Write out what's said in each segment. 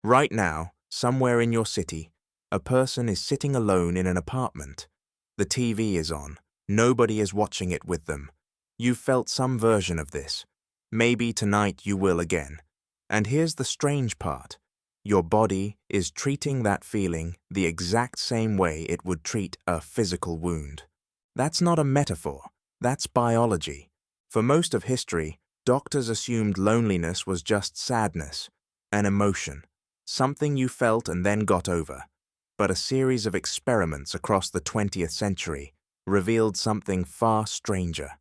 Right now, somewhere in your city, a person is sitting alone in an apartment. The TV is on. Nobody is watching it with them. You've felt some version of this. Maybe tonight you will again. And here's the strange part. Your body is treating that feeling the exact same way it would treat a physical wound. That's not a metaphor. That's biology. For most of history, doctors assumed loneliness was just sadness, an emotion, something you felt and then got over. But a series of experiments across the 20th century revealed something far stranger.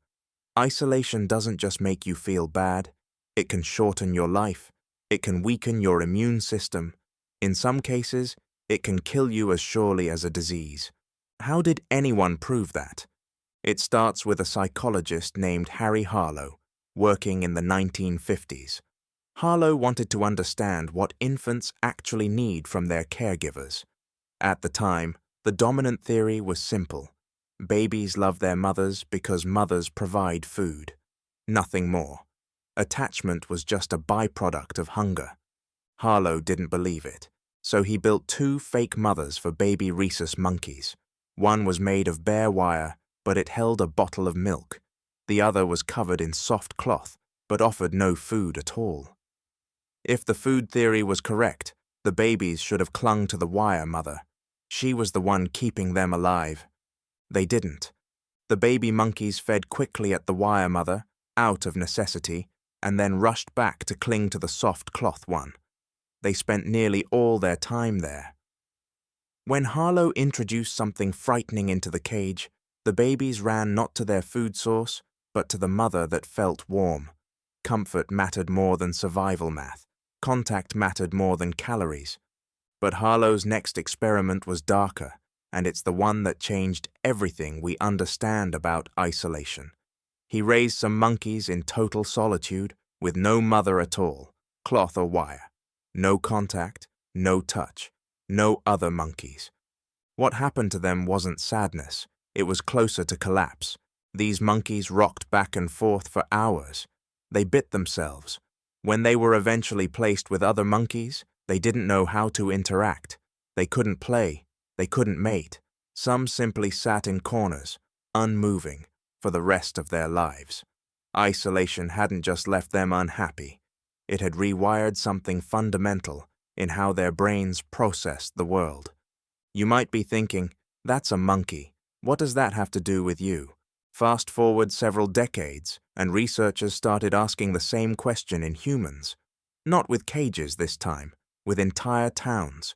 Isolation doesn't just make you feel bad, it can shorten your life, it can weaken your immune system. In some cases, it can kill you as surely as a disease. How did anyone prove that? It starts with a psychologist named Harry Harlow, working in the 1950s. Harlow wanted to understand what infants actually need from their caregivers. At the time, the dominant theory was simple. Babies love their mothers because mothers provide food. Nothing more. Attachment was just a byproduct of hunger. Harlow didn't believe it, so he built 2 fake mothers for baby rhesus monkeys. One was made of bare wire, but it held a bottle of milk. The other was covered in soft cloth, but offered no food at all. If the food theory was correct, the babies should have clung to the wire mother. She was the one keeping them alive. They didn't. The baby monkeys fed quickly at the wire mother, out of necessity, and then rushed back to cling to the soft cloth one. They spent nearly all their time there. When Harlow introduced something frightening into the cage, the babies ran not to their food source, but to the mother that felt warm. Comfort mattered more than survival math. Contact mattered more than calories. But Harlow's next experiment was darker, and it's the one that changed everything we understand about isolation. He raised some monkeys in total solitude, with no mother at all, cloth or wire. No contact, no touch, no other monkeys. What happened to them wasn't sadness, it was closer to collapse. These monkeys rocked back and forth for hours. They bit themselves. When they were eventually placed with other monkeys, they didn't know how to interact. They couldn't play. They couldn't mate. Some simply sat in corners, unmoving, for the rest of their lives. Isolation hadn't just left them unhappy. It had rewired something fundamental in how their brains processed the world. You might be thinking, that's a monkey. What does that have to do with you? Fast forward several decades, and researchers started asking the same question in humans. Not with cages this time, with entire towns.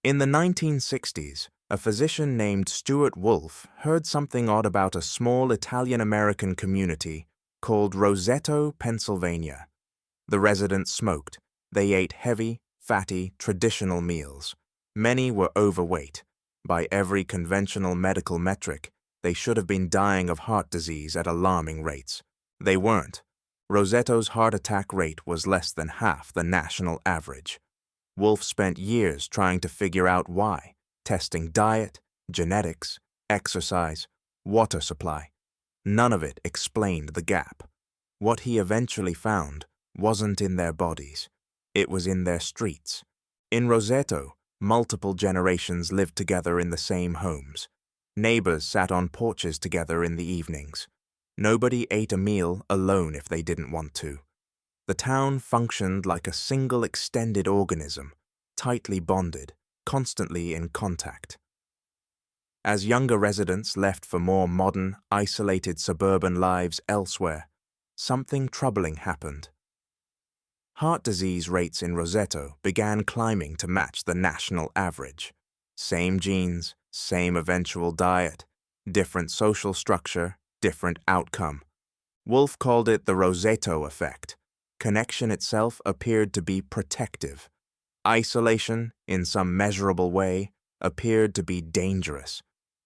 In the 1960s, a physician named Stuart Wolfe heard something odd about a small Italian-American community called Roseto, Pennsylvania. The residents smoked. They ate heavy, fatty, traditional meals. Many were overweight. By every conventional medical metric, they should have been dying of heart disease at alarming rates. They weren't. Roseto's heart attack rate was less than half the national average. Wolfe spent years trying to figure out why, testing diet, genetics, exercise, water supply. None of it explained the gap. What he eventually found wasn't in their bodies. It was in their streets. In Roseto, multiple generations lived together in the same homes. Neighbors sat on porches together in the evenings. Nobody ate a meal alone if they didn't want to. The town functioned like a single extended organism, tightly bonded, constantly in contact. As younger residents left for more modern, isolated suburban lives elsewhere, something troubling happened. Heart disease rates in Roseto began climbing to match the national average. Same genes, same eventual diet, different social structure, different outcome. Wolfe called it the Roseto effect. Connection itself appeared to be protective. Isolation, in some measurable way, appeared to be dangerous.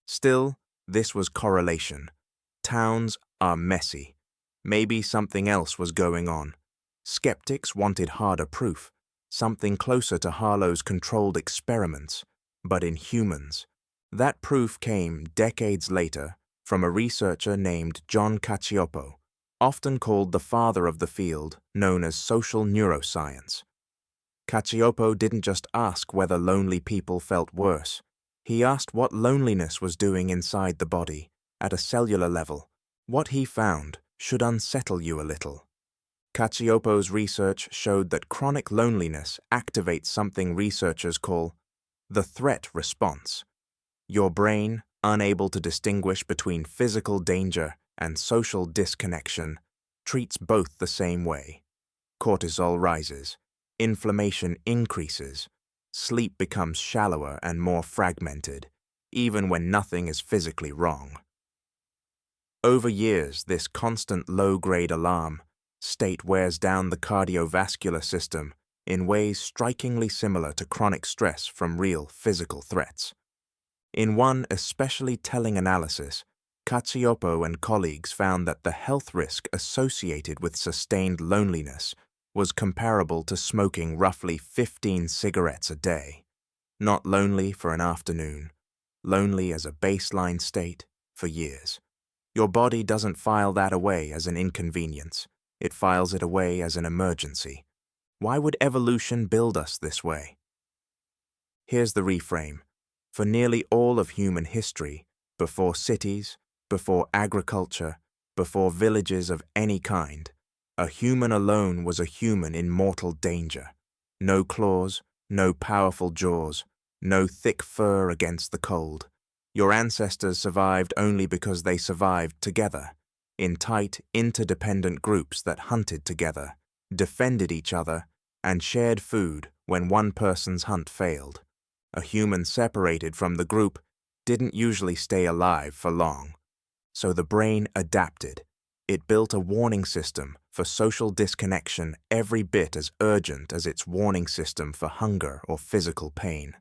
Still, this was correlation. Towns are messy. Maybe something else was going on. Skeptics wanted harder proof, something closer to Harlow's controlled experiments, but in humans. That proof came decades later from a researcher named John Cacioppo, often called the father of the field, known as social neuroscience. Cacioppo didn't just ask whether lonely people felt worse. He asked what loneliness was doing inside the body, at a cellular level. What he found should unsettle you a little. Cacioppo's research showed that chronic loneliness activates something researchers call the threat response. Your brain, unable to distinguish between physical danger and social disconnection, treats both the same way. Cortisol rises, inflammation increases, sleep becomes shallower and more fragmented, even when nothing is physically wrong. Over years, this constant low-grade alarm state wears down the cardiovascular system in ways strikingly similar to chronic stress from real physical threats. In one especially telling analysis, Cacioppo and colleagues found that the health risk associated with sustained loneliness was comparable to smoking roughly 15 cigarettes a day. Not lonely for an afternoon, lonely as a baseline state for years. Your body doesn't file that away as an inconvenience. It files it away as an emergency. Why would evolution build us this way? Here's the reframe. For nearly all of human history, before cities, before agriculture, before villages of any kind, a human alone was a human in mortal danger. No claws, no powerful jaws, no thick fur against the cold. Your ancestors survived only because they survived together, in tight, interdependent groups that hunted together, defended each other, and shared food when one person's hunt failed. A human separated from the group didn't usually stay alive for long. So the brain adapted. It built a warning system for social disconnection every bit as urgent as its warning system for hunger or physical pain.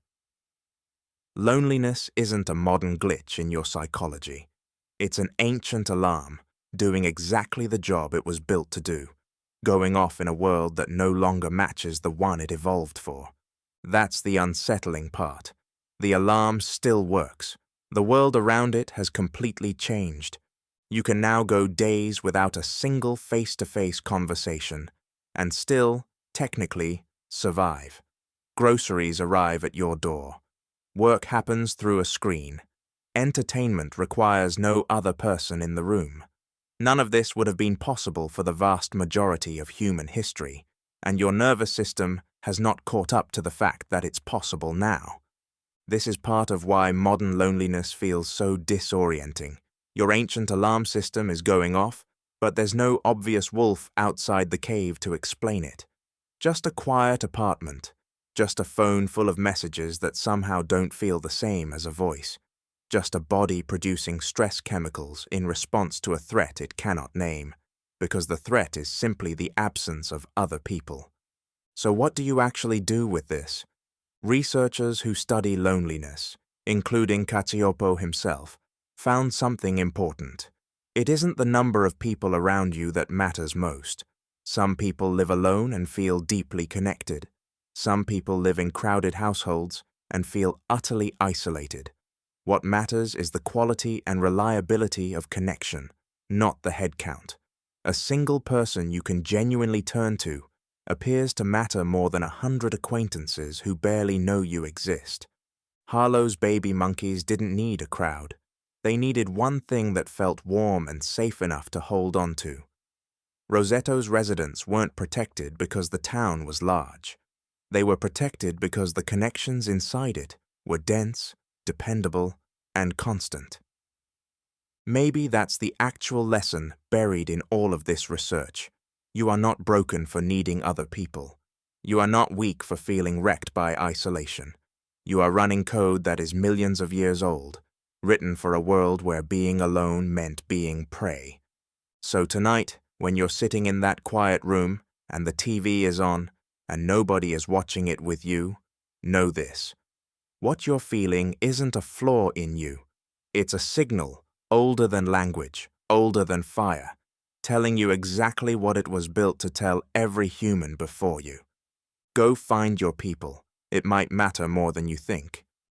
Loneliness isn't a modern glitch in your psychology. It's an ancient alarm, doing exactly the job it was built to do, going off in a world that no longer matches the one it evolved for. That's the unsettling part. The alarm still works. The world around it has completely changed. You can now go days without a single face-to-face conversation and still, technically, survive. Groceries arrive at your door. Work happens through a screen. Entertainment requires no other person in the room. None of this would have been possible for the vast majority of human history, and your nervous system has not caught up to the fact that it's possible now. This is part of why modern loneliness feels so disorienting. Your ancient alarm system is going off, but there's no obvious wolf outside the cave to explain it. Just a quiet apartment, just a phone full of messages that somehow don't feel the same as a voice. Just a body producing stress chemicals in response to a threat it cannot name, because the threat is simply the absence of other people. So what do you actually do with this? Researchers who study loneliness, including Cacioppo himself, found something important. It isn't the number of people around you that matters most. Some people live alone and feel deeply connected. Some people live in crowded households and feel utterly isolated. What matters is the quality and reliability of connection, not the head count. A single person you can genuinely turn to appears to matter more than 100 acquaintances who barely know you exist. Harlow's baby monkeys didn't need a crowd. They needed one thing that felt warm and safe enough to hold on to. Rosetto's residents weren't protected because the town was large. They were protected because the connections inside it were dense, dependable, and constant. Maybe that's the actual lesson buried in all of this research. You are not broken for needing other people. You are not weak for feeling wrecked by isolation. You are running code that is millions of years old, written for a world where being alone meant being prey. So tonight, when you're sitting in that quiet room and the TV is on and nobody is watching it with you, know this. What you're feeling isn't a flaw in you. It's a signal, older than language, older than fire, telling you exactly what it was built to tell every human before you. Go find your people. It might matter more than you think.